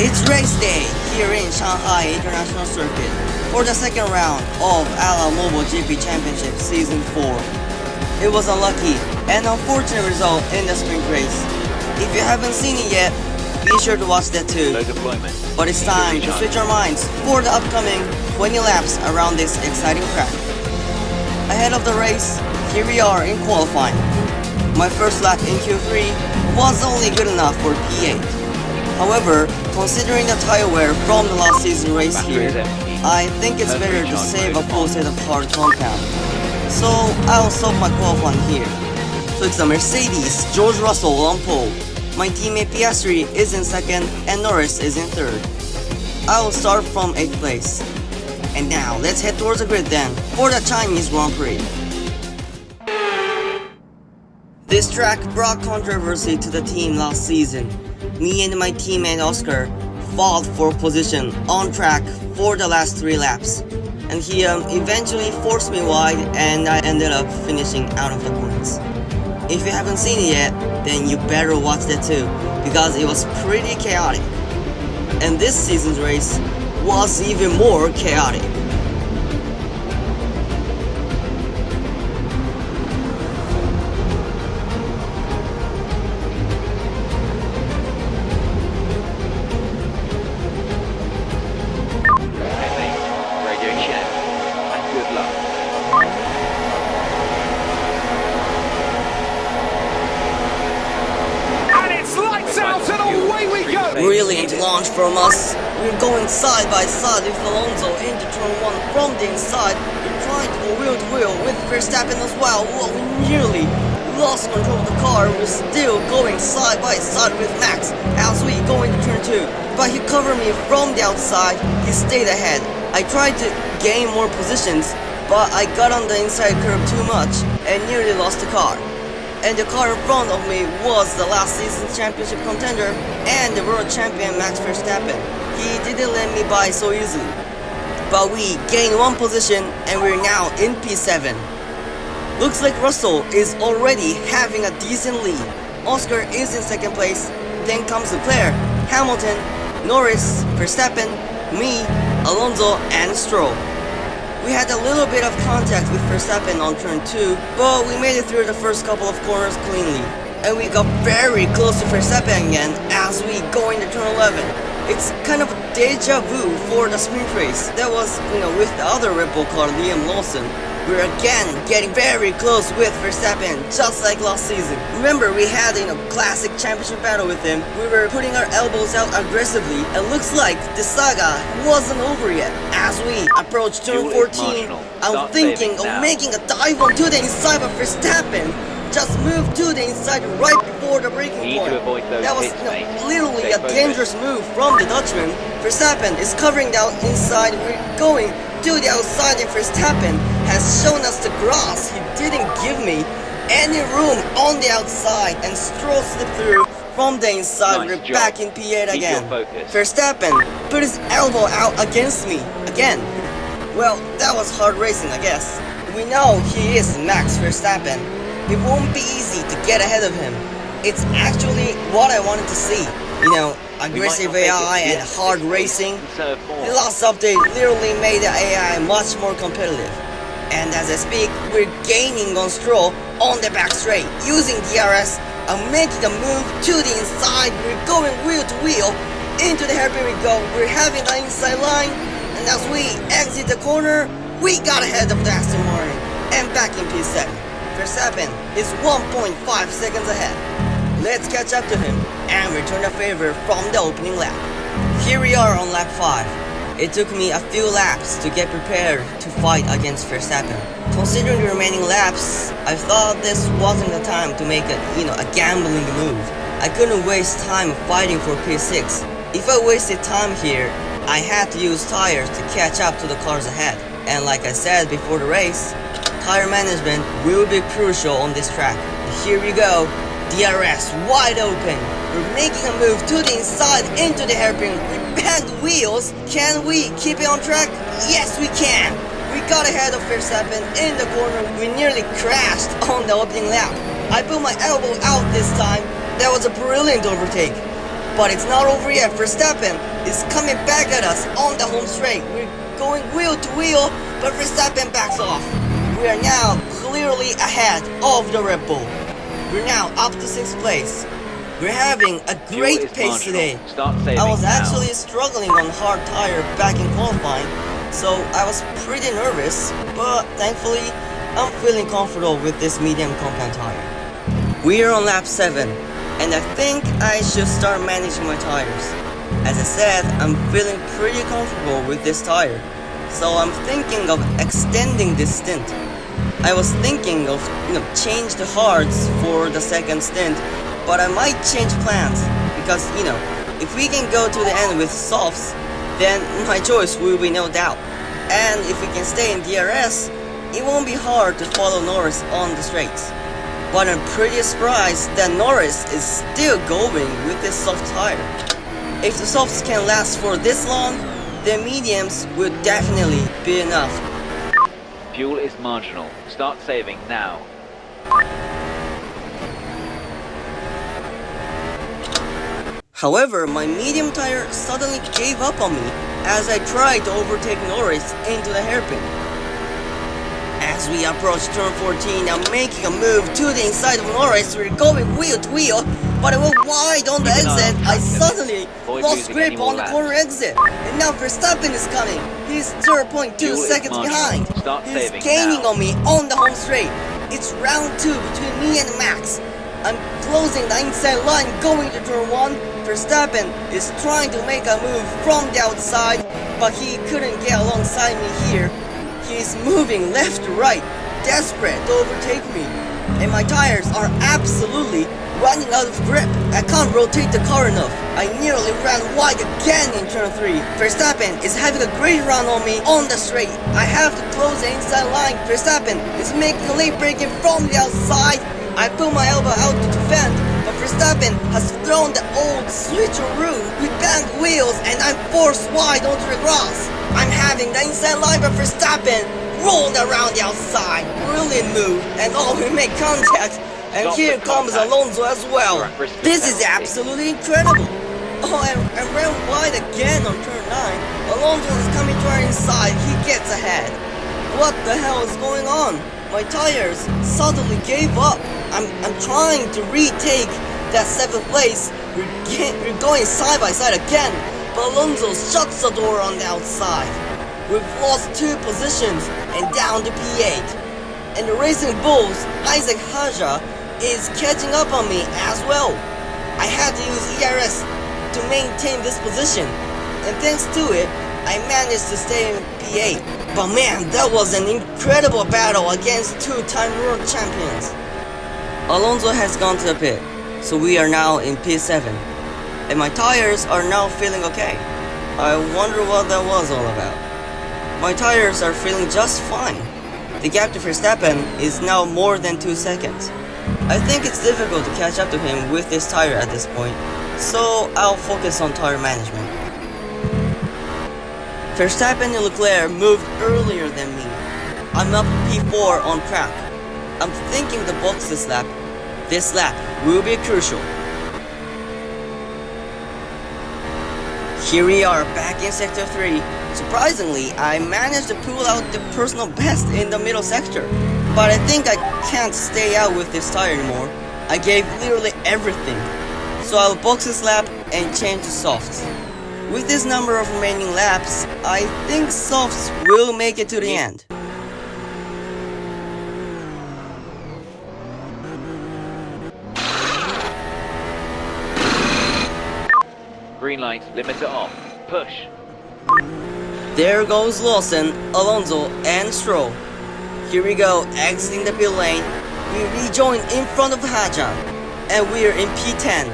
It's race day here in Shanghai International Circuit for the second round of Ala Mobile GP Championship Season 4. It was a lucky and unfortunate result in the sprint race. If you haven't seen it yet, be sure to watch that too. But it's time to switch our minds for the upcoming 20 laps around this exciting track. Ahead of the race, here we are in qualifying. My first lap in Q3 was only good enough for P8. However, considering the tire wear from the last season race here, I think it's better to save a full set of hard compound. So I'll stop my qualifying here. So it's a Mercedes George Russell on pole. My teammate Piastri is in second and Norris is in third. I will start from 8th place. And now let's head towards the grid then for the Chinese Grand Prix. This track brought controversy to the team last season. Me and my teammate Oscar fought for position on track for the last 3 laps. And he eventually forced me wide and I ended up finishing out of the points. If you haven't seen it yet, then you better watch that too, because it was pretty chaotic. And this season's race was even more chaotic. Brilliant launch from us. We're going side by side with Alonso into turn 1 from the inside. We're trying to go wheel to wheel with Verstappen as well. Well, we nearly lost control of the car. We're still going side by side with Max as we go into turn 2. But he covered me from the outside. He stayed ahead. I tried to gain more positions, but I got on the inside curve too much and nearly lost the car. And the car in front of me was the last season's championship contender and the world champion Max Verstappen. He didn't let me by so easily. But we gained 1 position and we're now in P7. Looks like Russell is already having a decent lead. Oscar is in 2nd place, then comes Leclerc, Hamilton, Norris, Verstappen, me, Alonso and Stroll. We had a little bit of contact with Verstappen on turn 2, but we made it through the first couple of corners cleanly. And we got very close to Verstappen again as we go into turn 11. It's kind of a deja vu for the sprint race. That was, with the other Red Bull car, Liam Lawson. We're again getting very close with Verstappen, just like last season. Remember, we had classic championship battle with him. We were putting our elbows out aggressively, and looks like the saga wasn't over yet. As we approach turn 14, I'm thinking of making a dive on to the inside of Verstappen. Just moved to the inside right before the braking point. That was literally a dangerous move from the Dutchman. Verstappen is covering the inside. We're going to the outside and Verstappen has shown us the grass. He didn't give me any room on the outside and Stroll slipped through from the inside. We're back in P8 again. Verstappen put his elbow out against me again. Well, that was hard racing, I guess. We know he is Max Verstappen. It won't be easy to get ahead of him. It's actually what I wanted to see. Aggressive AI and hard racing. The last update literally made the AI much more competitive. And as I speak, we're gaining on Stroll on the back straight. Using DRS, I'm making a move to the inside. We're going wheel to wheel. Into the hairpin we go. We're having the inside line. And as we exit the corner, we got ahead of the Aston Martin. And back in P7. Verstappen is 1.5 seconds ahead. Let's catch up to him and return the favor from the opening lap. Here we are on lap 5. It took me a few laps to get prepared to fight against Verstappen. Considering the remaining laps, I thought this wasn't the time to make a gambling move. I couldn't waste time fighting for P6. If I wasted time here, I had to use tires to catch up to the cars ahead. And like I said before the race, tire management will be crucial on this track. Here we go. DRS wide open. We're making a move to the inside into the hairpin with banged wheels. Can we keep it on track? Yes, we can. We got ahead of Verstappen in the corner. We nearly crashed on the opening lap. I put my elbow out this time. That was a brilliant overtake. But it's not over yet. Verstappen is coming back at us on the home straight. We're going wheel to wheel, but Verstappen backs off. We are now clearly ahead of the Red Bull. We're now up to 6th place. We're having a great pace today. I was actually struggling on hard tire back in qualifying, so I was pretty nervous, but thankfully I'm feeling comfortable with this medium compound tire. We are on lap 7, and I think I should start managing my tires. As I said, I'm feeling pretty comfortable with this tire, so I'm thinking of extending this stint. I was thinking of change the hards for the second stint, but I might change plans because if we can go to the end with softs, then my choice will be no doubt. And if we can stay in DRS, it won't be hard to follow Norris on the straights. But I'm pretty surprised that Norris is still going with this soft tire. If the softs can last for this long, the mediums will definitely be enough. Fuel is marginal. Start saving now. However, my medium tire suddenly gave up on me as I tried to overtake Norris into the hairpin. As we approach turn 14, I'm making a move to the inside of Norris. We're going wheel to wheel, but I went wide on the exit. I suddenly lost grip on the corner exit, and now Verstappen is coming. He's 0.2 seconds behind. He's gaining on me on the home straight. It's round 2 between me and Max. I'm closing the inside line going to turn 1. Verstappen is trying to make a move from the outside, but he couldn't get alongside me here. He's moving left to right, desperate to overtake me. And my tires are absolutely running out of grip. I can't rotate the car enough. I nearly ran wide again in turn 3. Verstappen is having a great run on me on the straight. I have to close the inside line. Verstappen is making a late braking from the outside. I put my elbow out to defend, but Verstappen has thrown the old switcheroo. We banged wheels and I'm forced wide onto the grass. I'm having the inside line, but Verstappen rolled around the outside. Brilliant move, and we make contact. And here comes Alonso as well. This is absolutely incredible. I ran wide again on turn 9. Alonso is coming to our inside. He gets ahead. What the hell is going on? My tires suddenly gave up. I'm trying to retake that 7th place. We're going side by side again, but Alonso shuts the door on the outside. We've lost 2 positions and down to P8. And the Racing Bulls, Isaac Haja, is catching up on me as well. I had to use ERS to maintain this position, and thanks to it, I managed to stay in P8. But man, that was an incredible battle against 2-time world champions. Alonso has gone to the pit, so we are now in P7. And my tires are now feeling okay. I wonder what that was all about. My tires are feeling just fine. The gap to Verstappen is now more than 2 seconds. I think it's difficult to catch up to him with this tire at this point, so I'll focus on tire management. Verstappen and Leclerc moved earlier than me. I'm up P4 on track. I'm thinking the box this lap will be crucial. Here we are back in sector 3. Surprisingly, I managed to pull out the personal best in the middle sector, but I think I can't stay out with this tire anymore. I gave literally everything, so I'll box this lap and change to softs. With this number of remaining laps, I think softs will make it to the end. Green light, limiter off. Push. There goes Lawson, Alonso, and Stroll. Here we go, exiting the pit lane. We rejoin in front of Haja, and we're in P10.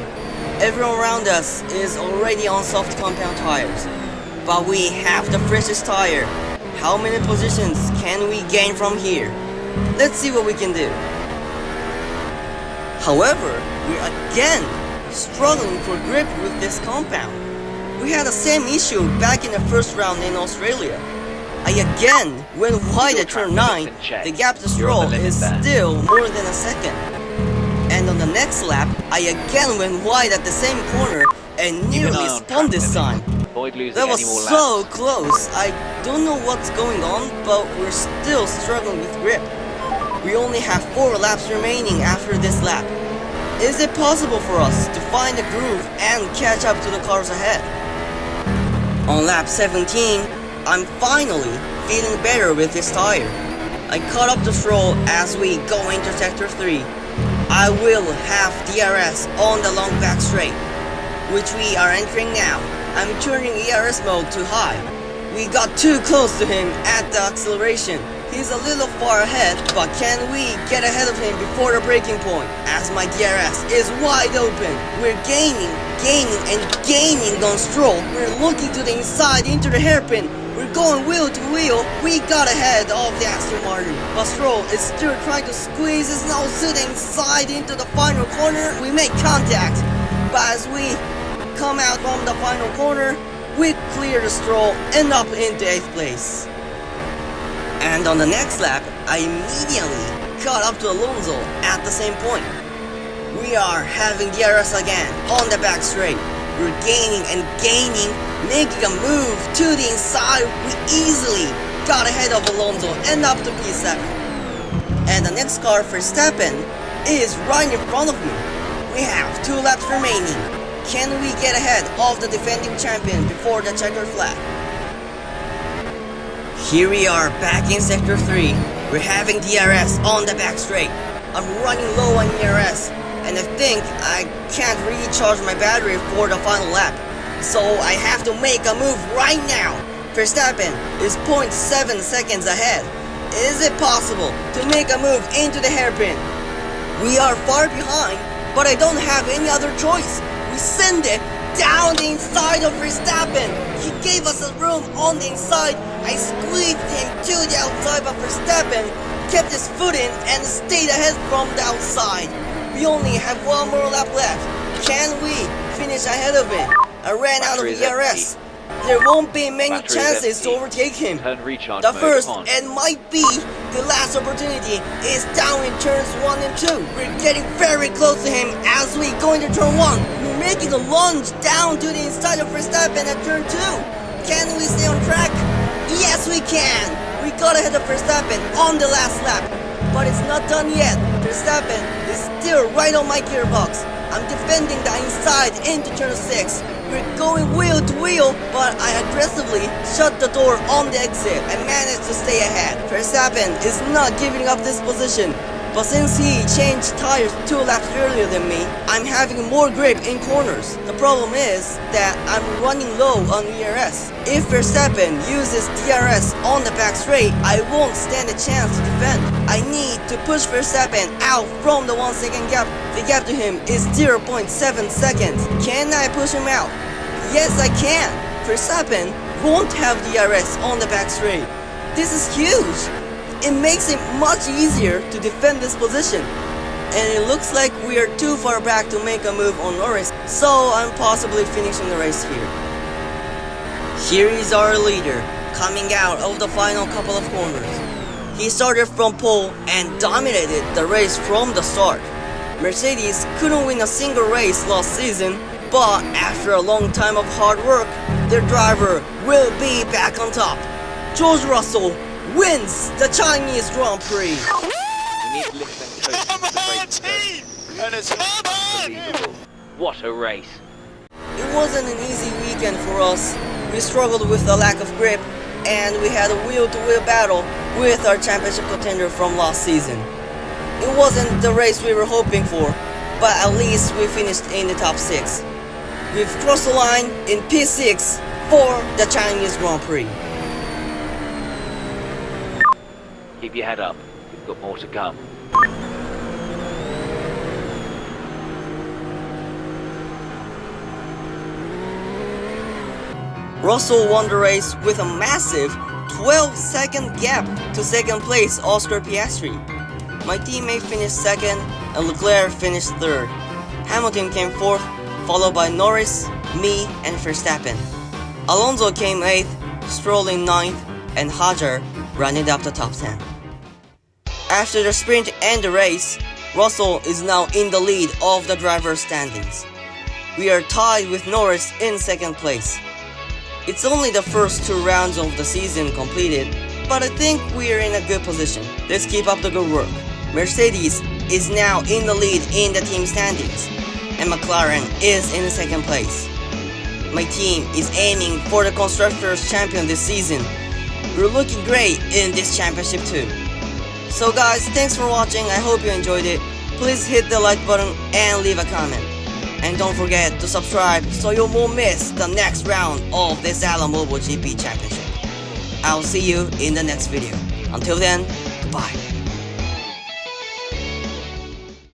Everyone around us is already on soft compound tires, but we have the freshest tire. How many positions can we gain from here? Let's see what we can do. However, we're again struggling for grip with this compound. We had the same issue back in the first round in Australia. I again went wide at turn 9. The gap to Stroll is still more than a second. And on the next lap, I again went wide at the same corner, and Keep an nearly eye on spun track this time. limits. Avoid losing That was any more so laps. close. I don't know what's going on, but we're still struggling with grip. We only have 4 laps remaining after this lap. Is it possible for us to find a groove and catch up to the cars ahead? On lap 17, I'm finally feeling better with this tire. I caught up to Stroll as we go into sector 3. I will have DRS on the long back straight, which we are entering now. I'm turning ERS mode to high. We got too close to him at the acceleration. He's a little far ahead, but can we get ahead of him before the braking point? As my DRS is wide open, we're gaining and gaining on Stroll. We're looking to the inside into the hairpin. We're going wheel to wheel. We got ahead of the Aston Martin, but Stroll is still trying to squeeze his nose to the inside into the final corner. We make contact, but as we come out from the final corner, we clear the Stroll and up into 8th place. And on the next lap, I immediately caught up to Alonso at the same point. We are having DRS again on the back straight. We're gaining and gaining, making a move to the inside. We easily got ahead of Alonso and up to P7. And the next car, Verstappen, is right in front of me. We have 2 laps remaining. Can we get ahead of the defending champion before the checkered flag? Here we are back in sector 3. We're having DRS on the back straight. I'm running low on DRS, and I think I can't recharge my battery for the final lap. So I have to make a move right now. Verstappen is 0.7 seconds ahead. Is it possible to make a move into the hairpin? We are far behind, but I don't have any other choice. We send it down the inside of Verstappen. He gave us a room on the inside. I squeezed him to the outside, but Verstappen kept his foot in and stayed ahead from the outside. We only have 1 more lap left. Can we finish ahead of him? I ran out of ERS. There won't be many chances to overtake him. The first and might be the last opportunity is down in turns 1 and 2. We're getting very close to him as we go into turn 1. We're making a lunge down to the inside of Verstappen at turn 2. Can we stay on track? Yes, we can. We got ahead of Verstappen on the last lap, but it's not done yet. Verstappen is still right on my gearbox. I'm defending the inside into turn 6. We're going wheel to wheel, but I aggressively shut the door on the exit and managed to stay ahead. Verstappen is not giving up this position, but since he changed tires 2 laps earlier than me, I'm having more grip in corners. The problem is that I'm running low on ERS. If Verstappen uses DRS on the back straight, I won't stand a chance to defend. I need to push Verstappen out from the 1 second gap. The gap to him is 0.7 seconds. Can I push him out? Yes, I can. Verstappen won't have DRS on the back straight. This is huge. It makes it much easier to defend this position. And it looks like we are too far back to make a move on Norris, so I'm possibly finishing the race here. Here is our leader, coming out of the final couple of corners. He started from pole and dominated the race from the start. Mercedes couldn't win a single race last season, but after a long time of hard work, their driver will be back on top. George Russell wins the Chinese Grand Prix. We need to lift them close to the race team! and it's unbelievable. What a race. It wasn't an easy weekend for us. We struggled with the lack of grip, and we had a wheel-to-wheel battle with our championship contender from last season. It wasn't the race we were hoping for, but at least we finished in the top 6. We've crossed the line in P6 for the Chinese Grand Prix. Keep your head up. We've got more to come. Russell won the race with a massive 12-second gap to second place Oscar Piastri. My teammate finished 2nd and Leclerc finished 3rd. Hamilton came 4th, followed by Norris, me and Verstappen. Alonso came 8th, Stroll in 9th, and HUGE rounded up the top 10. After the sprint and the race, Russell is now in the lead of the driver's standings. we are tied with Norris in second place. It's only the first 2 rounds of the season completed, but I think we are in a good position. Let's keep up the good work. Mercedes is now in the lead in the team standings, and McLaren is in second place. My team is aiming for the Constructors' Champion this season. We're looking great in this championship too. So guys, thanks for watching, I hope you enjoyed it. Please hit the like button and leave a comment. And don't forget to subscribe so you won't miss the next round of this Mobile GP Championship. I'll see you in the next video. Until then, goodbye.